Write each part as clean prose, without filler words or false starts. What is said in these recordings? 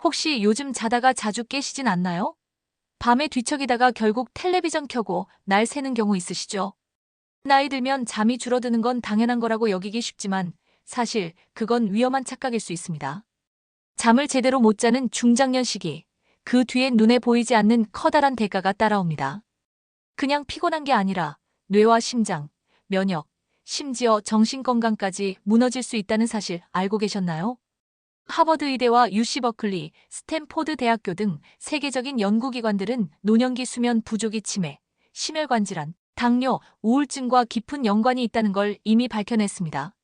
혹시 요즘 자다가 자주 깨시진 않나요? 밤에 뒤척이다가 결국 텔레비전 켜고 날 새는 경우 있으시죠? 나이 들면 잠이 줄어드는 건 당연한 거라고 여기기 쉽지만 사실 그건 위험한 착각일 수 있습니다. 잠을 제대로 못 자는 중장년 시기, 그 뒤엔 눈에 보이지 않는 커다란 대가가 따라옵니다. 그냥 피곤한 게 아니라 뇌와 심장, 면역, 심지어 정신건강까지 무너질 수 있다는 사실 알고 계셨나요? 하버드 의대와 UC 버클리, 스탠포드 대학교 등 세계적인 연구기관들은 노년기 수면 부족이 치매, 심혈관 질환, 당뇨, 우울증과 깊은 연관이 있다는 걸 이미 밝혀냈습니다.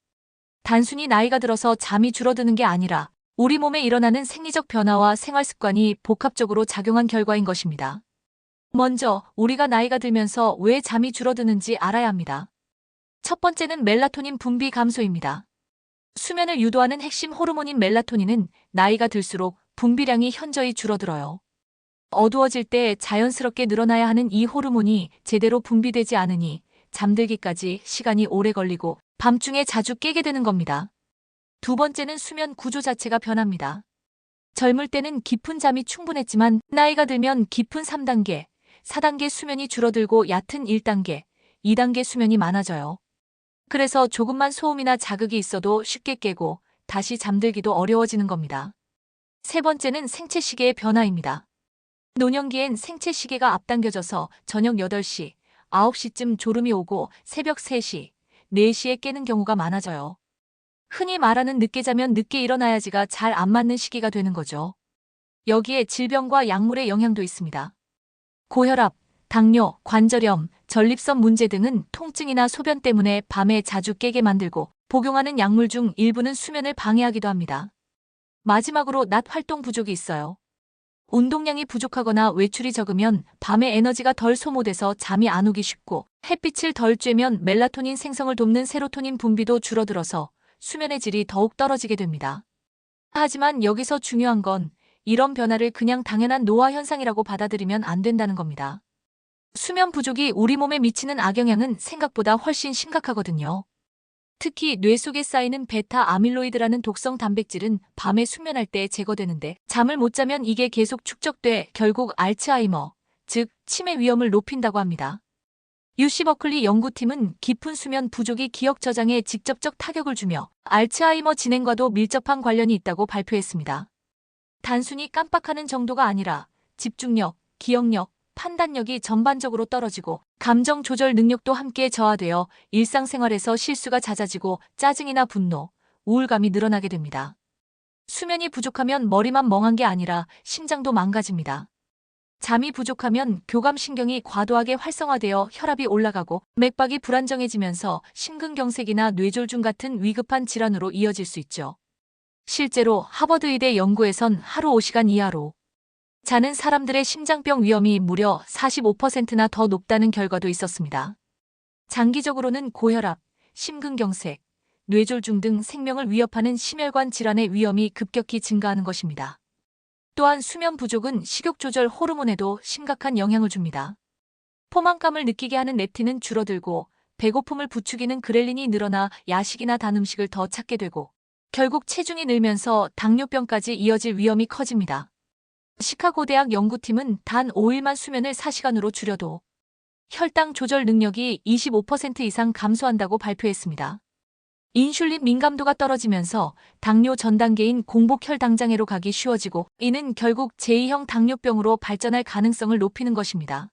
단순히 나이가 들어서 잠이 줄어드는 게 아니라 우리 몸에 일어나는 생리적 변화와 생활 습관이 복합적으로 작용한 결과인 것입니다. 먼저 우리가 나이가 들면서 왜 잠이 줄어드는지 알아야 합니다. 첫 번째는 멜라토닌 분비 감소입니다. 수면을 유도하는 핵심 호르몬인 멜라토닌은 나이가 들수록 분비량이 현저히 줄어들어요. 어두워질 때 자연스럽게 늘어나야 하는 이 호르몬이 제대로 분비되지 않으니 잠들기까지 시간이 오래 걸리고 밤중에 자주 깨게 되는 겁니다. 두 번째는 수면 구조 자체가 변합니다. 젊을 때는 깊은 잠이 충분했지만 나이가 들면 깊은 3단계, 4단계 수면이 줄어들고 얕은 1단계, 2단계 수면이 많아져요. 그래서 조금만 소음이나 자극이 있어도 쉽게 깨고 다시 잠들기도 어려워지는 겁니다. 세 번째는 생체 시계의 변화입니다. 노년기엔 생체 시계가 앞당겨져서 저녁 8시, 9시쯤 졸음이 오고 새벽 3시, 4시에 깨는 경우가 많아져요. 흔히 말하는 늦게 자면 늦게 일어나야지가 잘 안 맞는 시기가 되는 거죠. 여기에 질병과 약물의 영향도 있습니다. 고혈압, 당뇨, 관절염, 전립선 문제 등은 통증이나 소변 때문에 밤에 자주 깨게 만들고 복용하는 약물 중 일부는 수면을 방해하기도 합니다. 마지막으로 낮 활동 부족이 있어요. 운동량이 부족하거나 외출이 적으면 밤에 에너지가 덜 소모돼서 잠이 안 오기 쉽고 햇빛을 덜 쬐면 멜라토닌 생성을 돕는 세로토닌 분비도 줄어들어서 수면의 질이 더욱 떨어지게 됩니다. 하지만 여기서 중요한 건 이런 변화를 그냥 당연한 노화 현상이라고 받아들이면 안 된다는 겁니다. 수면 부족이 우리 몸에 미치는 악영향은 생각보다 훨씬 심각하거든요. 특히 뇌 속에 쌓이는 베타 아밀로이드라는 독성 단백질은 밤에 숙면할 때 제거되는데 잠을 못 자면 이게 계속 축적돼 결국 알츠하이머, 즉 치매 위험을 높인다고 합니다. UC 버클리 연구팀은 깊은 수면 부족이 기억 저장에 직접적 타격을 주며 알츠하이머 진행과도 밀접한 관련이 있다고 발표했습니다. 단순히 깜빡하는 정도가 아니라 집중력, 기억력, 판단력이 전반적으로 떨어지고 감정 조절 능력도 함께 저하되어 일상생활에서 실수가 잦아지고 짜증이나 분노, 우울감이 늘어나게 됩니다. 수면이 부족하면 머리만 멍한 게 아니라 심장도 망가집니다. 잠이 부족하면 교감신경이 과도하게 활성화되어 혈압이 올라가고 맥박이 불안정해지면서 심근경색이나 뇌졸중 같은 위급한 질환으로 이어질 수 있죠. 실제로 하버드 의대 연구에선 하루 5시간 이하로 자는 사람들의 심장병 위험이 무려 45%나 더 높다는 결과도 있었습니다. 장기적으로는 고혈압, 심근경색, 뇌졸중 등 생명을 위협하는 심혈관 질환의 위험이 급격히 증가하는 것입니다. 또한 수면 부족은 식욕 조절 호르몬에도 심각한 영향을 줍니다. 포만감을 느끼게 하는 렙틴은 줄어들고 배고픔을 부추기는 그렐린이 늘어나 야식이나 단 음식을 더 찾게 되고 결국 체중이 늘면서 당뇨병까지 이어질 위험이 커집니다. 시카고 대학 연구팀은 단 5일만 수면을 4시간으로 줄여도 혈당 조절 능력이 25% 이상 감소한다고 발표했습니다. 인슐린 민감도가 떨어지면서 당뇨 전 단계인 공복혈당장애로 가기 쉬워지고 이는 결국 제2형 당뇨병으로 발전할 가능성을 높이는 것입니다.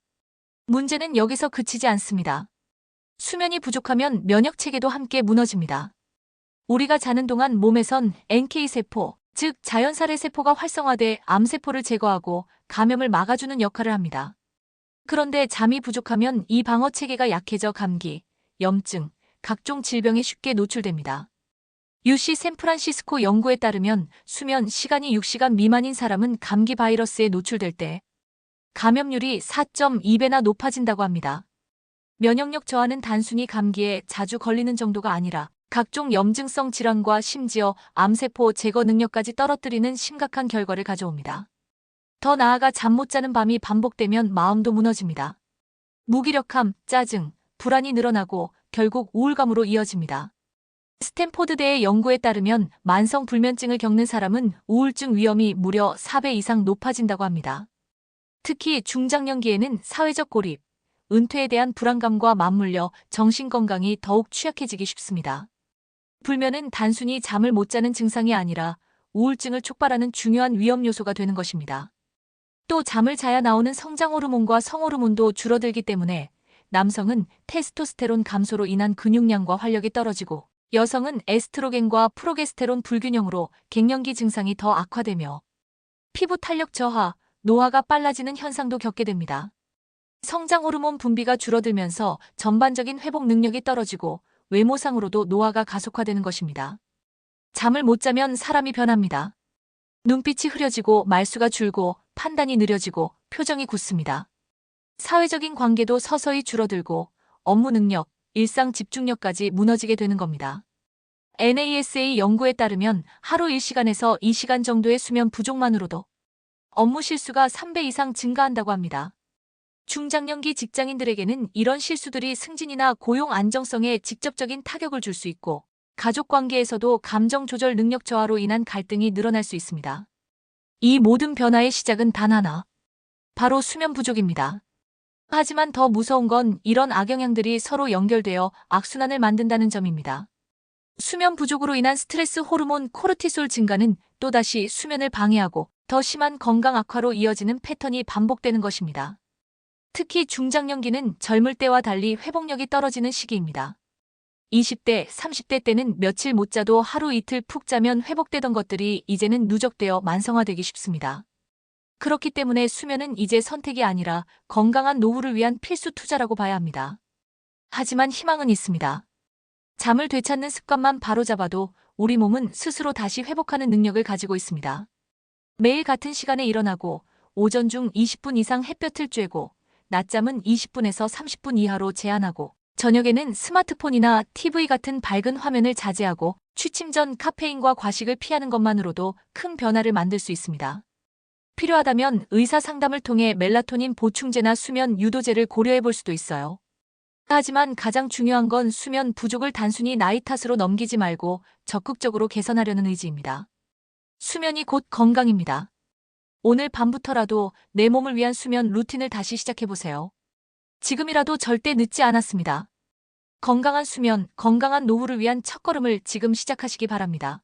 문제는 여기서 그치지 않습니다. 수면이 부족하면 면역체계도 함께 무너집니다. 우리가 자는 동안 몸에선 NK세포, 즉 자연살해 세포가 활성화돼 암세포를 제거하고 감염을 막아주는 역할을 합니다. 그런데 잠이 부족하면 이 방어체계가 약해져 감기, 염증, 각종 질병에 쉽게 노출됩니다. UC 샌프란시스코 연구에 따르면 수면 시간이 6시간 미만인 사람은 감기 바이러스에 노출될 때 감염률이 4.2배나 높아진다고 합니다. 면역력 저하는 단순히 감기에 자주 걸리는 정도가 아니라 각종 염증성 질환과 심지어 암세포 제거 능력까지 떨어뜨리는 심각한 결과를 가져옵니다. 더 나아가 잠 못 자는 밤이 반복되면 마음도 무너집니다. 무기력함, 짜증, 불안이 늘어나고 결국 우울감으로 이어집니다. 스탠포드대의 연구에 따르면 만성 불면증을 겪는 사람은 우울증 위험이 무려 4배 이상 높아진다고 합니다. 특히 중장년기에는 사회적 고립, 은퇴에 대한 불안감과 맞물려 정신건강이 더욱 취약해지기 쉽습니다. 불면은 단순히 잠을 못 자는 증상이 아니라 우울증을 촉발하는 중요한 위험 요소가 되는 것입니다. 또 잠을 자야 나오는 성장 호르몬과 성호르몬도 줄어들기 때문에 남성은 테스토스테론 감소로 인한 근육량과 활력이 떨어지고 여성은 에스트로겐과 프로게스테론 불균형으로 갱년기 증상이 더 악화되며 피부 탄력 저하, 노화가 빨라지는 현상도 겪게 됩니다. 성장 호르몬 분비가 줄어들면서 전반적인 회복 능력이 떨어지고 외모상으로도 노화가 가속화되는 것입니다. 잠을 못 자면 사람이 변합니다. 눈빛이 흐려지고 말수가 줄고 판단이 느려지고 표정이 굳습니다. 사회적인 관계도 서서히 줄어들고 업무 능력, 일상 집중력까지 무너지게 되는 겁니다. NASA 연구에 따르면 하루 1시간에서 2시간 정도의 수면 부족만으로도 업무 실수가 3배 이상 증가한다고 합니다. 중장년기 직장인들에게는 이런 실수들이 승진이나 고용 안정성에 직접적인 타격을 줄 수 있고 가족 관계에서도 감정 조절 능력 저하로 인한 갈등이 늘어날 수 있습니다. 이 모든 변화의 시작은 단 하나, 바로 수면 부족입니다. 하지만 더 무서운 건 이런 악영향들이 서로 연결되어 악순환을 만든다는 점입니다. 수면 부족으로 인한 스트레스 호르몬 코르티솔 증가는 또다시 수면을 방해하고 더 심한 건강 악화로 이어지는 패턴이 반복되는 것입니다. 특히 중장년기는 젊을 때와 달리 회복력이 떨어지는 시기입니다. 20대, 30대 때는 며칠 못 자도 하루 이틀 푹 자면 회복되던 것들이 이제는 누적되어 만성화되기 쉽습니다. 그렇기 때문에 수면은 이제 선택이 아니라 건강한 노후를 위한 필수 투자라고 봐야 합니다. 하지만 희망은 있습니다. 잠을 되찾는 습관만 바로잡아도 우리 몸은 스스로 다시 회복하는 능력을 가지고 있습니다. 매일 같은 시간에 일어나고 오전 중 20분 이상 햇볕을 쬐고 낮잠은 20분에서 30분 이하로 제한하고 저녁에는 스마트폰이나 TV 같은 밝은 화면을 자제하고 취침 전 카페인과 과식을 피하는 것만으로도 큰 변화를 만들 수 있습니다. 필요하다면 의사 상담을 통해 멜라토닌 보충제나 수면 유도제를 고려해 볼 수도 있어요. 하지만 가장 중요한 건 수면 부족을 단순히 나이 탓으로 넘기지 말고 적극적으로 개선하려는 의지입니다. 수면이 곧 건강입니다. 오늘 밤부터라도 내 몸을 위한 수면 루틴을 다시 시작해보세요. 지금이라도 절대 늦지 않았습니다. 건강한 수면, 건강한 노후를 위한 첫걸음을 지금 시작하시기 바랍니다.